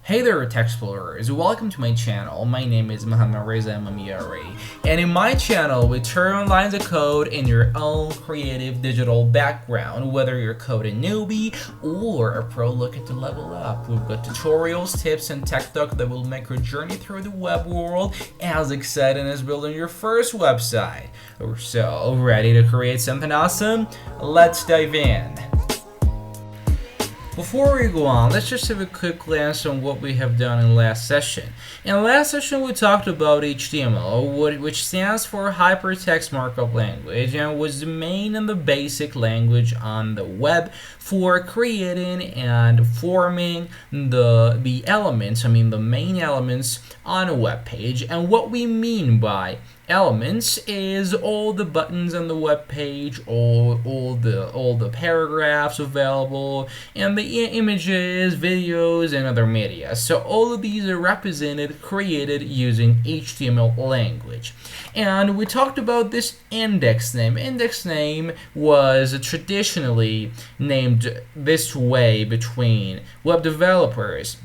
Hey there, tech explorers! Welcome to my channel. My name is Muhammad Reza Mamiari, and in my channel, we turn lines of code in your own creative digital background, whether you're a coding newbie or a pro looking to level up. We've got tutorials, tips, and tech talk that will make your journey through the web world as exciting as building your first website. So, ready to create something awesome? Let's dive in. Before we go on, let's just have a quick glance on what we have done in the last session. In the last session, we talked about HTML, which stands for Hypertext Markup Language, and was the main and the basic language on the web for creating and forming the elements, the main elements on a web page. And what we mean by elements is all the buttons on the web page, all the paragraphs available, and the images, videos, and other media. So all of these are represented, created using HTML language. And we talked about this index name. Index name was traditionally named this way between web developers,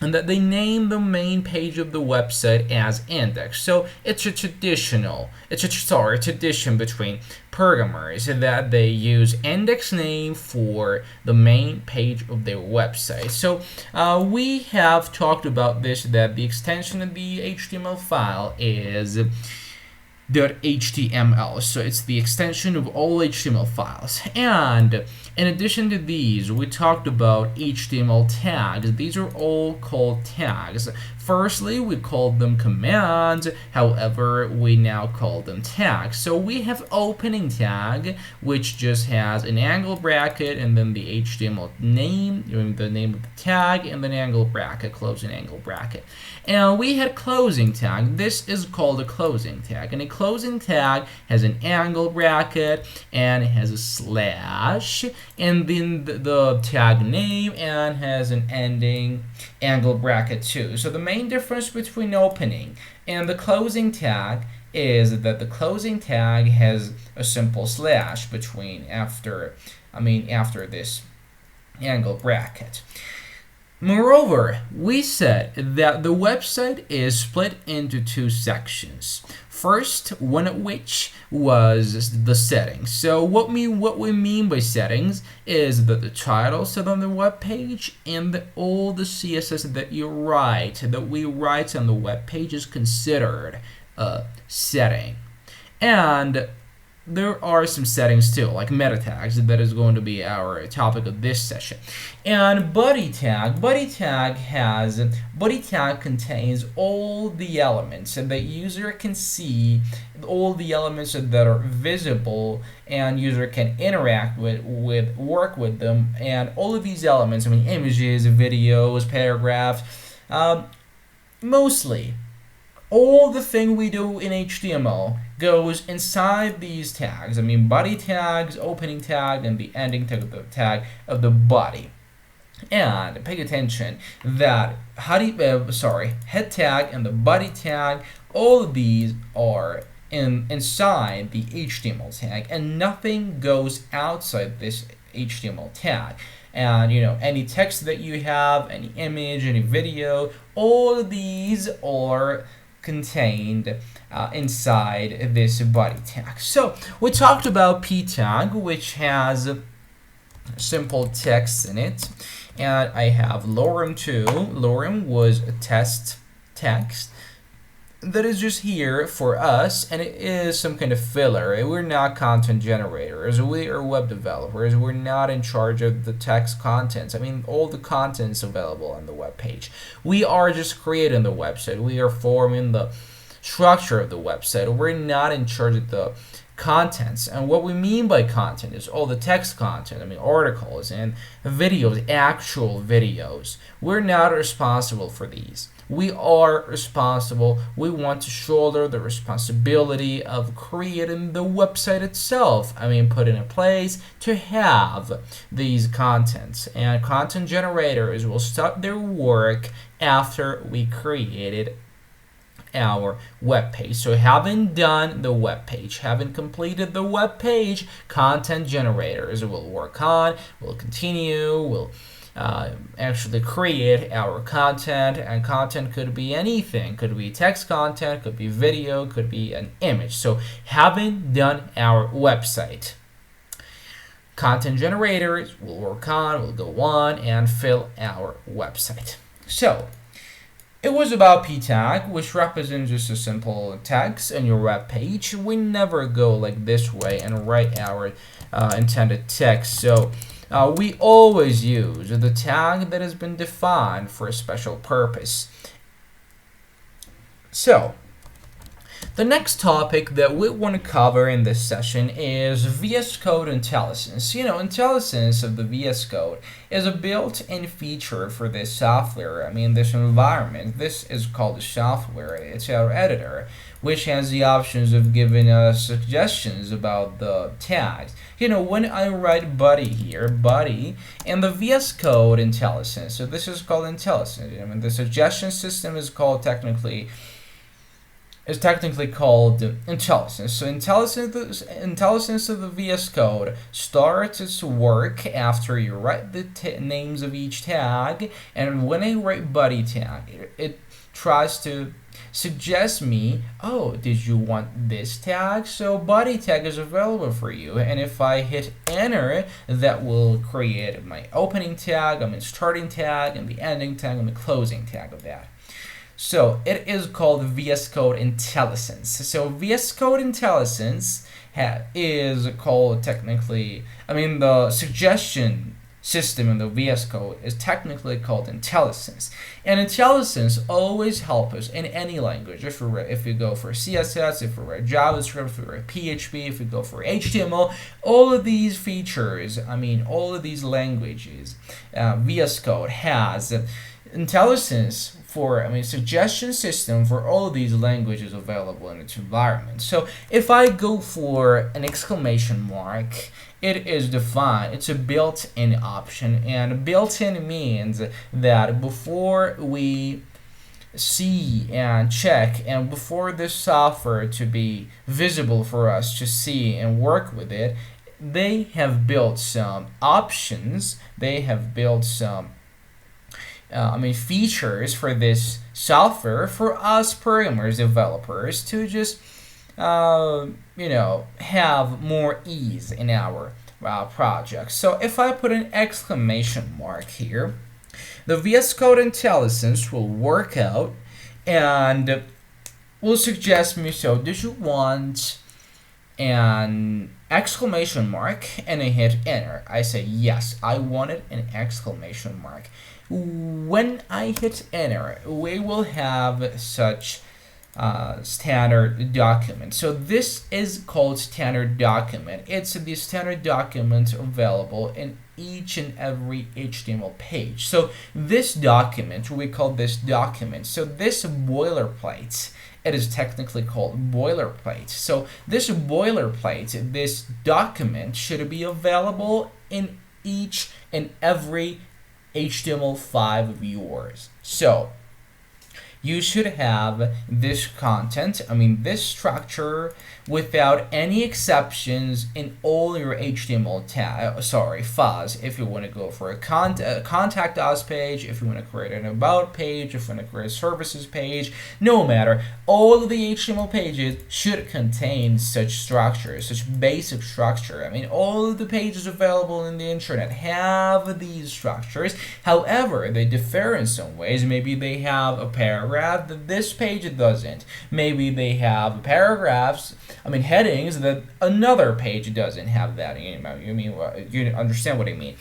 and that they name the main page of the website as index. So it's a tradition between programmers that they use index name for the main page of their website. So we have talked about this, that the extension of the HTML file is .html, so it's the extension of all HTML files. And in addition to these, we talked about HTML tags. These are all called tags. Firstly, we called them commands, however, we now call them tags. So we have opening tag, which just has an angle bracket and then the HTML name, the name of the tag, and then angle bracket, closing angle bracket. And we had closing tag. This is called a closing tag. And a closing tag has an angle bracket and it has a slash, and then the tag name, and has an ending angle bracket too. So the main difference between opening and the closing tag is that the closing tag has a simple slash between after this angle bracket. Moreover, we said that the website is split into two sections. First, one of which was the settings. So what we mean by settings is that the title set on the web page and all the CSS that we write on the web page is considered a setting. And there are some settings too, like meta tags, that is going to be our topic of this session. And body tag contains all the elements, and the user can see all the elements that are visible, and user can interact with work with them. And all of these elements, images, videos, paragraphs, mostly all the thing we do in HTML goes inside these tags. Body tags, opening tag, and the ending tag of the body. And pay attention that head tag and the body tag, all of these are inside the HTML tag, and nothing goes outside this HTML tag. And any text that you have, any image, any video, all of these are contained inside this body tag. So we talked about p tag, which has simple text in it, and I have lorem too. Lorem was a test text that is just here for us, and it is some kind of filler. We're not content generators. We are web developers. We're not in charge of the text contents. All the contents available on the web page. We are just creating the website. We are forming the structure of the website. We're not in charge of the contents. And what we mean by content is all the text content, articles and videos, actual videos. We're not responsible for these. We are responsible. We want to shoulder the responsibility of creating the website itself. Put in a place to have these contents. And content generators will start their work after we created our web page. So having done the web page, having completed the web page, content generators will work on, will continue, will actually create our content, and content could be anything. Could be text content, could be video, could be an image. So having done our website, content generators will go on and fill our website. So it was about p tag, which represents just a simple text on your web page. We never go like this way and write our intended text. So we always use the tag that has been defined for a special purpose. So the next topic that we want to cover in this session is VS Code IntelliSense. IntelliSense of the VS Code is a built-in feature for this software. This environment. This is called the software. It's our editor, which has the options of giving us suggestions about the tags. When I write buddy here, buddy, and the VS Code IntelliSense. So this is called IntelliSense. The suggestion system is called technically called IntelliSense. So IntelliSense of the VS Code starts its work after you write the names of each tag, and when I write buddy tag, it tries to suggest me, oh, did you want this tag? So buddy tag is available for you, and if I hit enter, that will create my opening tag, starting tag, and the ending tag, and the closing tag of that. So it is called VS Code IntelliSense. So VS Code IntelliSense is called technically, the suggestion system in the VS Code is technically called IntelliSense. And IntelliSense always helps us in any language. If you go for CSS, if you write JavaScript, if you write PHP, if you go for HTML, all of these features, all of these languages, VS Code has IntelliSense for suggestion system for all of these languages available in its environment. So if I go for an exclamation mark, it is defined. It's a built-in option, and built-in means that before we see and check, and before this software to be visible for us to see and work with it, they have built some options. They have built some features for this software for us programmers, developers to just have more ease in our project. So if I put an exclamation mark here, the VS Code IntelliSense will work out and will suggest me, so did you want an exclamation mark? And I hit enter. I say yes, I wanted an exclamation mark. When I hit enter, we will have such standard document. So this is called standard document. It's the standard document available in each and every HTML page. So this document, we call this document. So this boilerplate, it is technically called boilerplate. So this boilerplate, this document should be available in each and every HTML5 of yours. So you should have this content, this structure without any exceptions in all your HTML files. If you want to go for a contact us page, if you want to create an about page, if you want to create a services page, no matter, all of the HTML pages should contain such structure, such basic structure. All of the pages available in the internet have these structures. However, they differ in some ways. Maybe they have a paragraph that this page doesn't. Maybe they have paragraphs, headings that another page doesn't have that. You understand what I mean?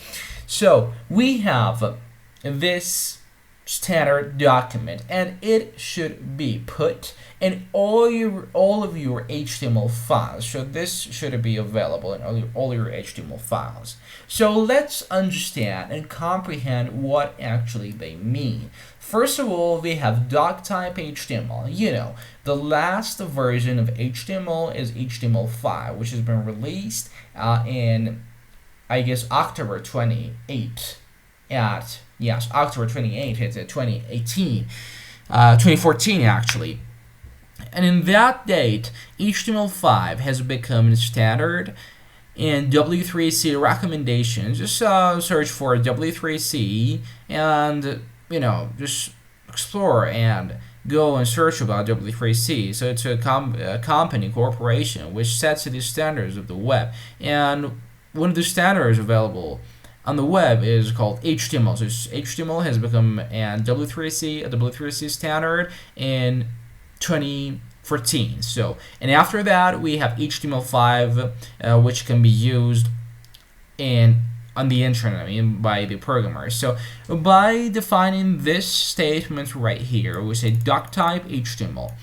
So we have this standard document, and it should be put in all of your HTML files. So this should be available in all your HTML files. So let's understand and comprehend what actually they mean. First of all, we have doc type HTML. The last version of HTML is HTML5, which has been released in, October 28. October 28, it's 2018, 2014 actually. And in that date, HTML5 has become standard in W3C recommendations, just search for W3C and just explore and go and search about W3C. So it's a company, corporation, which sets the standards of the web. And one of the standards available on the web is called HTML. So HTML has become a W3C standard in 2014. So, and after that, we have HTML5, which can be used on the internet, by the programmers. So by defining this statement right here, we say doc type HTML,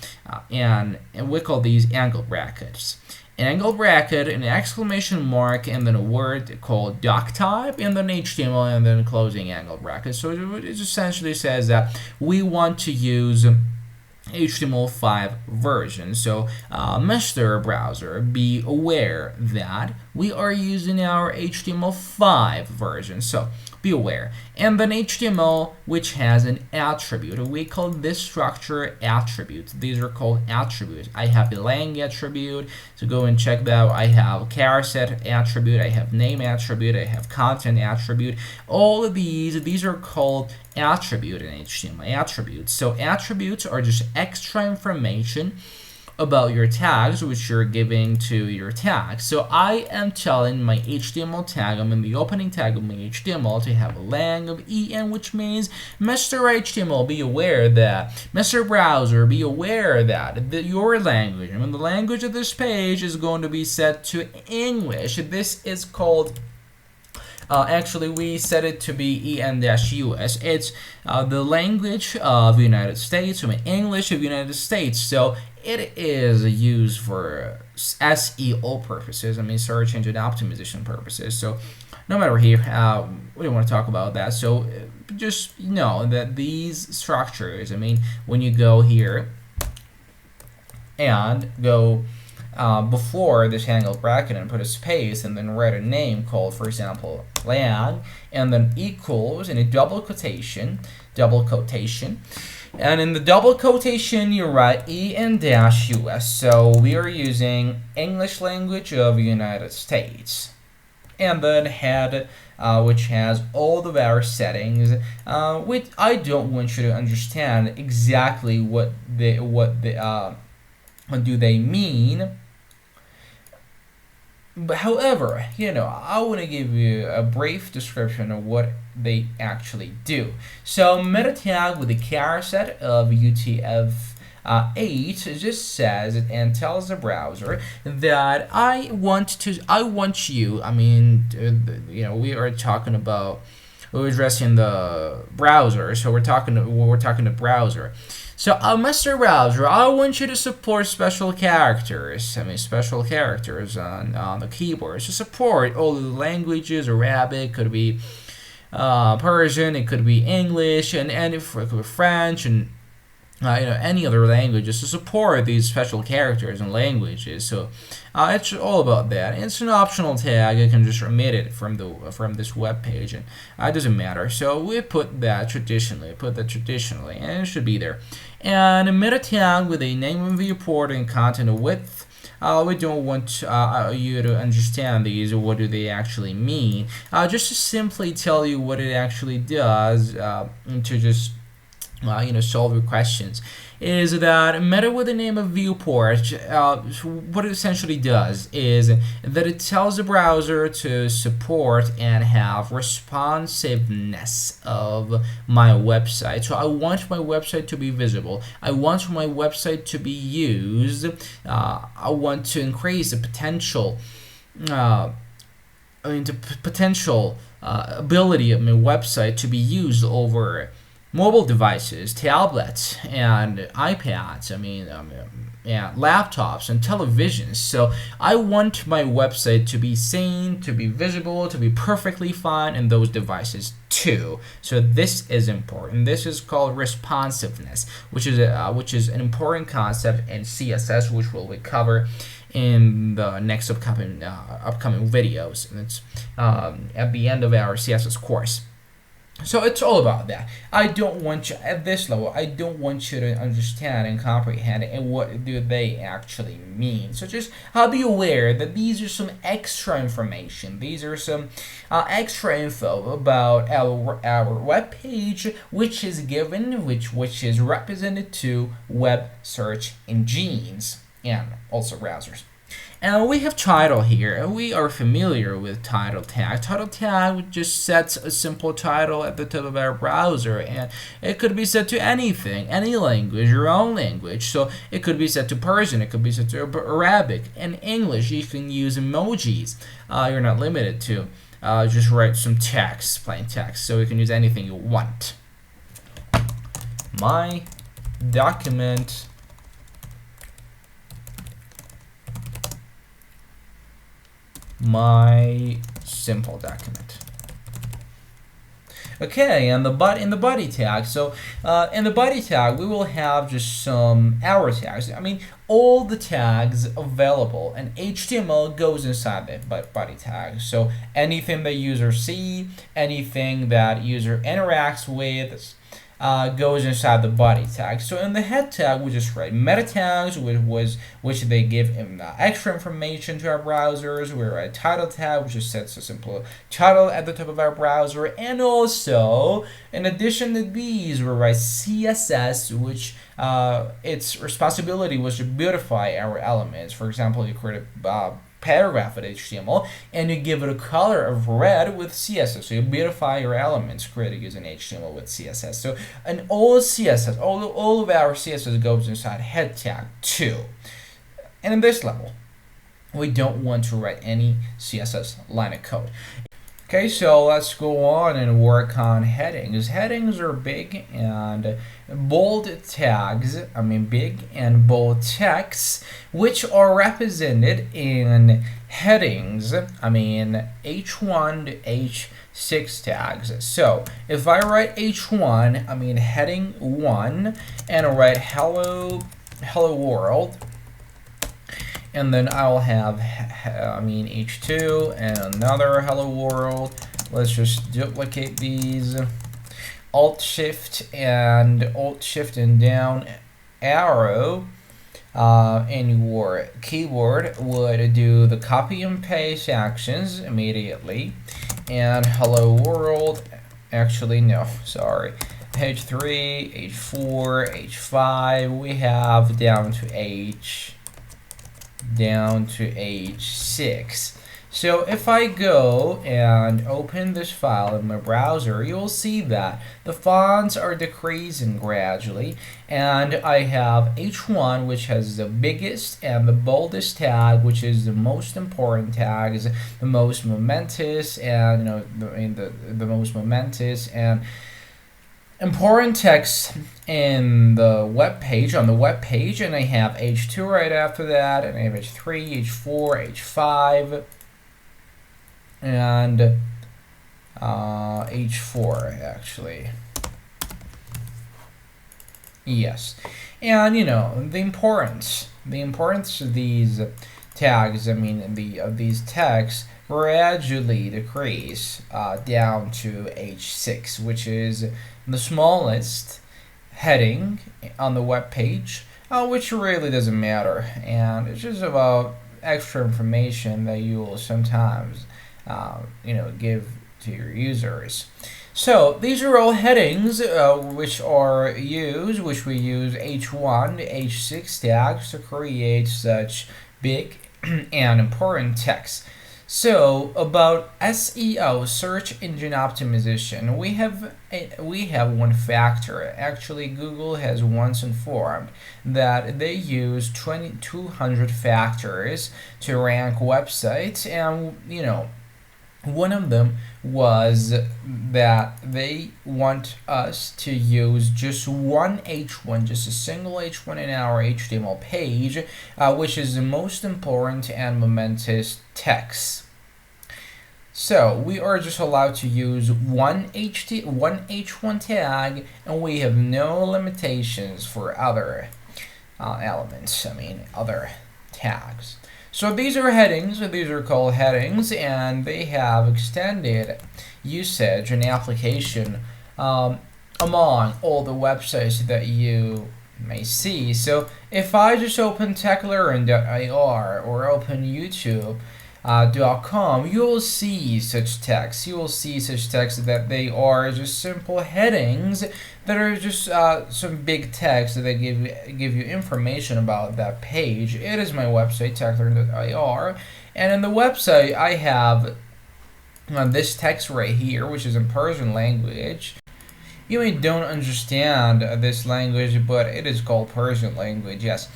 and we call these angle brackets. An angle bracket, an exclamation mark, and then a word called doc type, and then HTML, and then closing angle bracket. So it essentially says that we want to use HTML5 version. So Mr. Browser, be aware that we are using our HTML5 version. So be aware. And then HTML, which has an attribute. We call this structure attributes. These are called attributes. I have the lang attribute, so go and check that out. I have charset attribute, I have name attribute, I have content attribute. All of these are called attribute in HTML, attributes. So attributes are just extra information about your tags which you're giving to your tag. So I am telling my HTML tag, I'm in the opening tag of my HTML, to have a lang of en, which means Mr. HTML, be aware that, Mr. Browser, be aware that your language, the language of this page is going to be set to English. This is called actually, we set it to be EN-US. It's the language of the United States, English of the United States. So it is used for SEO purposes, search engine optimization purposes. So no matter here, we don't want to talk about that. So just know that these structures, when you go here and go before this angle bracket and put a space and then write a name called, for example, lang, and then equals in a double quotation, and in the double quotation you write EN-US. So we are using English language of the United States. And then head, which has all of our settings, which I don't want you to understand exactly what do they mean. But however, I want to give you a brief description of what they actually do. So meta tag with the charset of UTF-8 just says and tells the browser that I want you. We are talking about, we're addressing the browser, so we're talking to browser. So, Mr. Browser, I want you to support special characters. Special characters on the keyboard. To support all the languages. Arabic, could be Persian, it could be English, and it could be French, and any other languages to support these special characters and languages. So it's all about that. It's an optional tag. You can just omit it from this web page, and it doesn't matter. So we put that traditionally, and it should be there. And a meta tag with a name of viewport and content width. We don't want you to understand these, or what do they actually mean. Just to simply tell you what it actually does, and to just solve your questions, is that meta with the name of viewport, what it essentially does is that it tells the browser to support and have responsiveness of my website. So I want my website to be visible. I want my website to be used. I want to increase the potential ability of my website to be used over mobile devices, tablets, and iPads, laptops and televisions. So I want my website to be seen, to be visible, to be perfectly fine in those devices too. So this is important. This is called responsiveness, which is an important concept in CSS, which we'll cover in the next upcoming videos. And it's at the end of our CSS course. So it's all about that. I don't want you at this level. I don't want you to understand and comprehend and what do they actually mean. So just be aware that these are some extra information. These are some extra info about our web page, which is given, which is represented to web search engines and also browsers. And we have title here, and we are familiar with title tag. Title tag just sets a simple title at the top of our browser, and it could be set to anything, any language, your own language. So it could be set to Persian, it could be set to Arabic. In English, you can use emojis. You're not limited to. Just write some text, plain text, so you can use anything you want. My document my simple document. Okay, and in the body tag. So in the body tag, we will have just some arrow tags. I mean, all the tags available, and HTML goes inside the body tag. So anything that user see, anything that user interacts with, goes inside the body tag. So in the head tag, we just write meta tags, which they give extra information to our browsers. We write title tag, which just sets a simple title at the top of our browser. And also, in addition to these, we write CSS, which its responsibility was to beautify our elements. For example, you create a paragraph with HTML and you give it a color of red with CSS. So you beautify your elements created using HTML with CSS. So and all CSS, all of our CSS goes inside head tag too. And in this level, we don't want to write any CSS line of code. Okay, so let's go on and work on headings. Headings are big and bold tags, big and bold texts, which are represented in headings, H1 to H6 tags. So if I write H1, heading 1, and I write hello world, and then I'll have H2 and another hello world. Let's just duplicate these. Alt Shift and down arrow in your keyboard would do the copy and paste actions immediately. And hello world, actually no, sorry. H3, H4, H5, we have down to H6. So if I go and open this file in my browser, you'll see that the fonts are decreasing gradually, and I have H1, which has the biggest and the boldest tag, which is the most important tag, is the most momentous, and the most momentous and important text in the web page, on the web page, and I have H2 right after that, and I have H3, H4, H5, and H4 actually. Yes, and the importance of these tags, of these texts gradually decrease down to H6, which is the smallest heading on the web page, which really doesn't matter, and it's just about extra information that you will sometimes give to your users. So these are all headings which we use H1 to H6 tags to create such big and important text. So about SEO, search engine optimization, we have one factor. Actually, Google has once informed that they use 2,200 factors to rank websites, and one of them was that they want us to use just one H1, just a single H1 in our HTML page, which is the most important and momentous text. So we are just allowed to use one H1 tag, and we have no limitations for other elements, other tags. So these are headings, these are called headings, and they have extended usage and application among all the websites that you may see. So if I just open techlearn.ir or open YouTube.com, you will see such text. You will see such text that they are just simple headings that are just some big text that they give you information about that page. It is my website, techlearn.ir, and in the website I have this text right here, which is in Persian language. You may don't understand this language, but it is called Persian language, yes.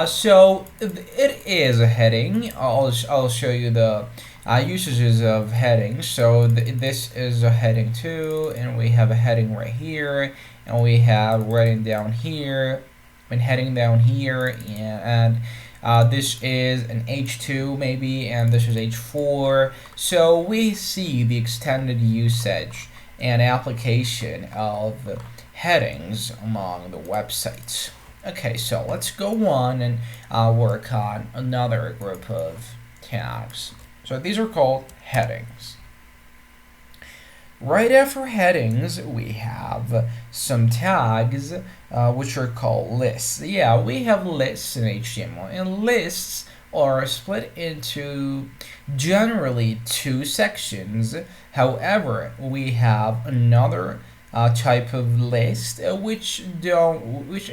So it is a heading. I'll show you the usages of headings. So this is a heading too, and we have a heading right here, and we have writing down here, and heading down here, and this is an H2 maybe, and this is H4. So we see the extended usage and application of headings among the websites. Okay, so let's go on and work on another group of tags. So these are called headings. Right after headings, we have some tags which are called lists. Yeah, we have lists in HTML, and lists are split into generally two sections. However, we have another type of list which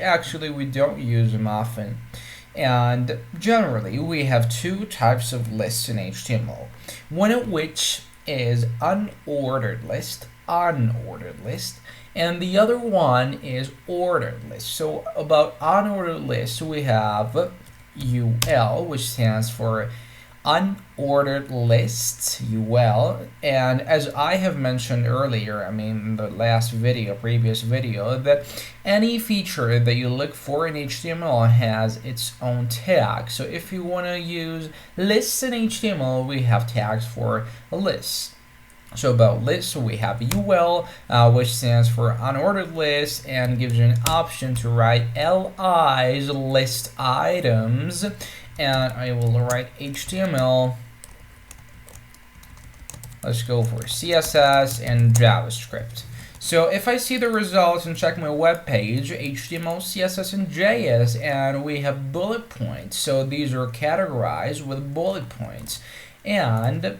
actually we don't use them often. And generally, we have two types of lists in HTML. One of which is unordered list, and the other one is ordered list. So about unordered lists, we have UL, which stands for unordered lists, UL, and as I have mentioned earlier, in the previous video, that any feature that you look for in HTML has its own tag. So if you want to use lists in HTML, we have tags for lists. So about lists, we have UL, which stands for unordered list, and gives you an option to write LIs, list items, and I will write HTML. Let's go for CSS and JavaScript. So if I see the results and check my web page, HTML, CSS, and JS, and we have bullet points. So these are categorized with bullet points. And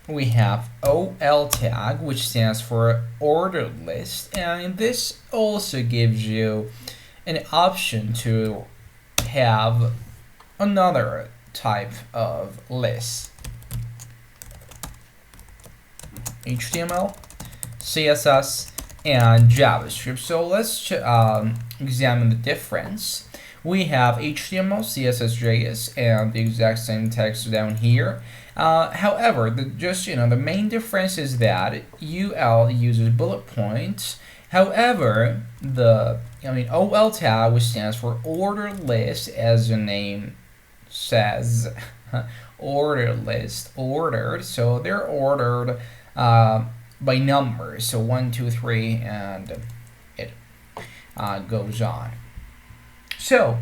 we have OL tag, which stands for ordered list, and this also gives you an option to have another type of list. HTML, CSS, and JavaScript. So let's examine the difference. We have HTML, CSS, JS, and the exact same text down here. However, the main difference is that UL uses bullet points. However, OL tag, which stands for ordered list, as the name says, ordered list, ordered. So they're ordered by numbers. So 1, 2, 3, and it goes on. So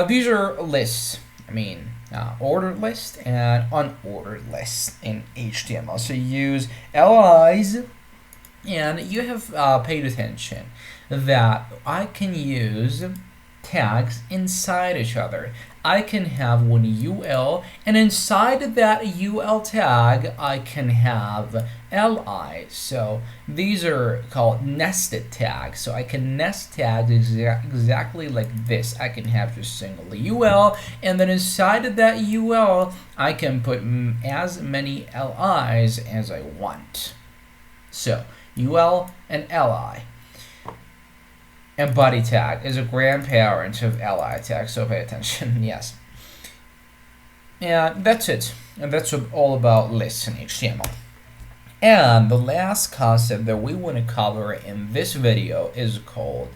these are lists. Ordered list and unordered list in HTML. So you use LIs, and you have paid attention that I can use tags inside each other. I can have one UL, and inside that UL tag, I can have LI. So these are called nested tags. So I can nest tags exactly like this. I can have just single UL, and then inside of that UL, I can put as many LIs as I want. So UL and LI. And body tag is a grandparent of LI tag, so pay attention, yes. And that's it. And that's all about lists in HTML. And the last concept that we want to cover in this video is called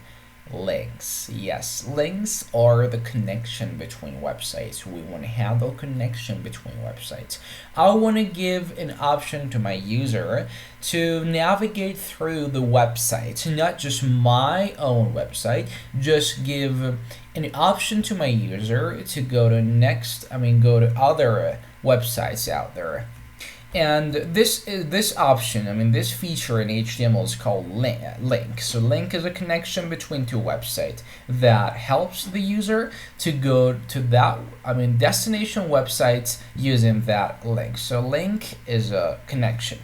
links. Yes, links are the connection between websites. We want to handle connection between websites. I want to give an option to my user to navigate through the website, not just my own website. Just give an option to my user to go to other websites out there. And this option, I mean this feature in HTML is called link. So link is a connection between two websites that helps the user to go to that, I mean destination websites using that link. So link is a connection.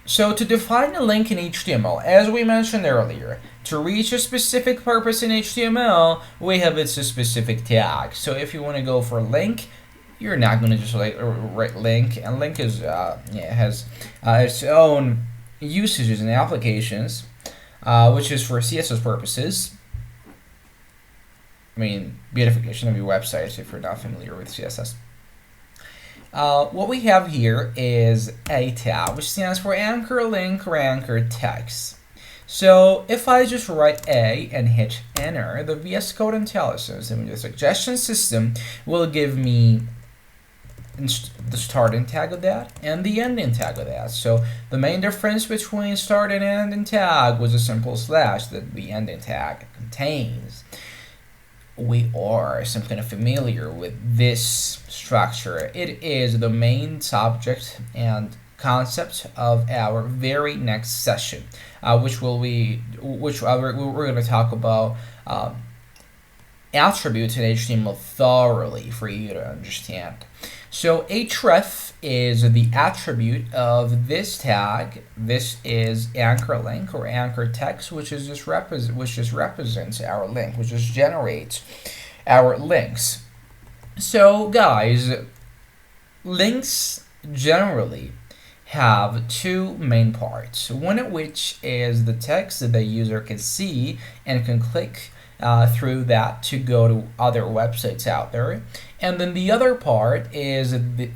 So to define a link in HTML, as we mentioned earlier, to reach a specific purpose in HTML, we have its a specific tag. So if you want to go for link, you're not going to just like write link, and link is has its own usages and applications, which is for CSS purposes. I mean, beautification of your website if you're not familiar with CSS. What we have here is a tag, which stands for anchor link or anchor text. So if I just write A and hit enter, the VS Code IntelliSense, I mean the suggestion system, will give me the starting tag of that and the ending tag of that. So the main difference between start and ending tag was a simple slash that the ending tag contains. We are some kind of familiar with this structure. It is the main subject and concept of our very next session, which we're going to talk about attributes in HTML thoroughly for you to understand. So href is the attribute of this tag. This is anchor link or anchor text, which just represents our link, which just generates our links. So guys, links generally have two main parts. One of which is the text that the user can see and can click through that to go to other websites out there, and then the other part is the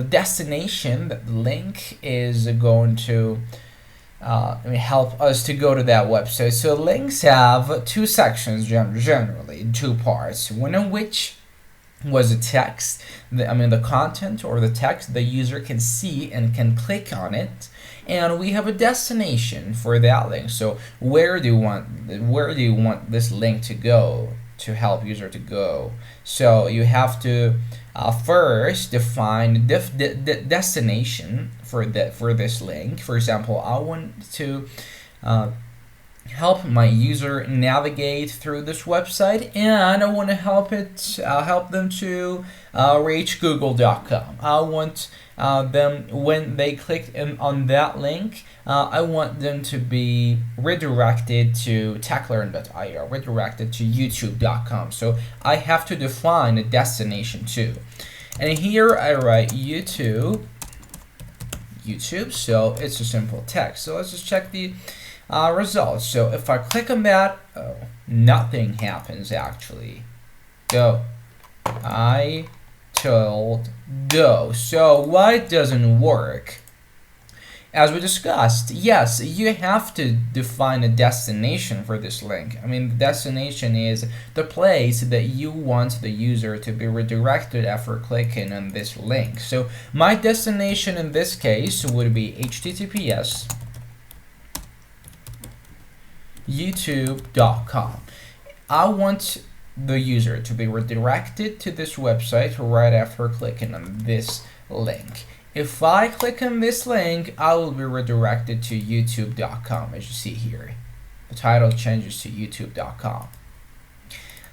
destination that the link is going to help us to go to that website. So links have two sections generally, two parts. One of which was a text, the content or the text the user can see and can click on it, and we have a destination for that link. So where do you want this link to go, to help user to go? So you have to first define the destination for this link. For example, I want to help my user navigate through this website, and I want to help them to reach google.com. I want them, when they click on that link, I want them to be redirected to techlearn.io, redirected to youtube.com. So I have to define a destination too. And here I write YouTube, so it's a simple text. So let's just check the results. So if I click on that, nothing happens actually. Go. I told go. So why it doesn't work? As we discussed, yes, you have to define a destination for this link. I mean, the destination is the place that you want the user to be redirected after clicking on this link. So my destination in this case would be https youtube.com. I want the user to be redirected to this website right after clicking on this link. If I click on this link, I will be redirected to youtube.com, as you see here. The title changes to youtube.com.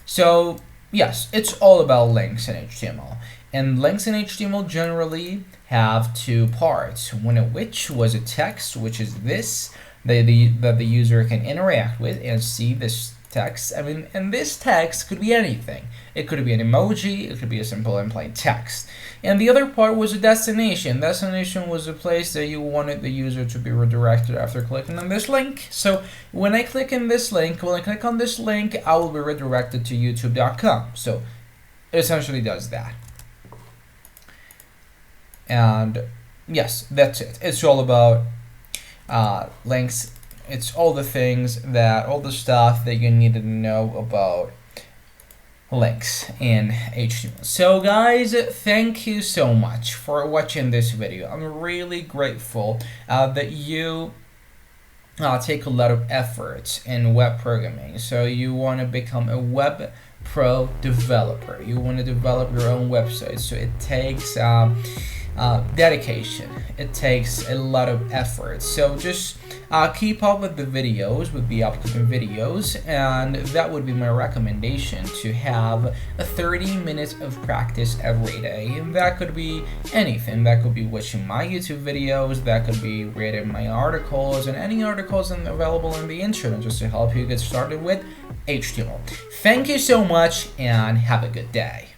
So yes, it's all about links in HTML. And links in HTML generally have two parts, one of which was a text, which is this, that the user can interact with and see this text. I mean, and this text could be anything. It could be an emoji, it could be a simple and plain text. And the other part was a destination. Destination was a place that you wanted the user to be redirected after clicking on this link. So when I click on this link, I will be redirected to youtube.com. So it essentially does that. And yes, that's it. It's all about links. It's all the stuff that you needed to know about links in HTML. So guys, thank you so much for watching this video. I'm really grateful that you take a lot of effort in web programming. So you want to become a web pro developer. You want to develop your own website, so it takes dedication. It takes a lot of effort. So just keep up with the videos, with the upcoming videos, and that would be my recommendation, to have a 30 minutes of practice every day. And that could be anything. That could be watching my YouTube videos, that could be reading my articles, and any articles available on the internet, just to help you get started with HTML. Thank you so much, and have a good day.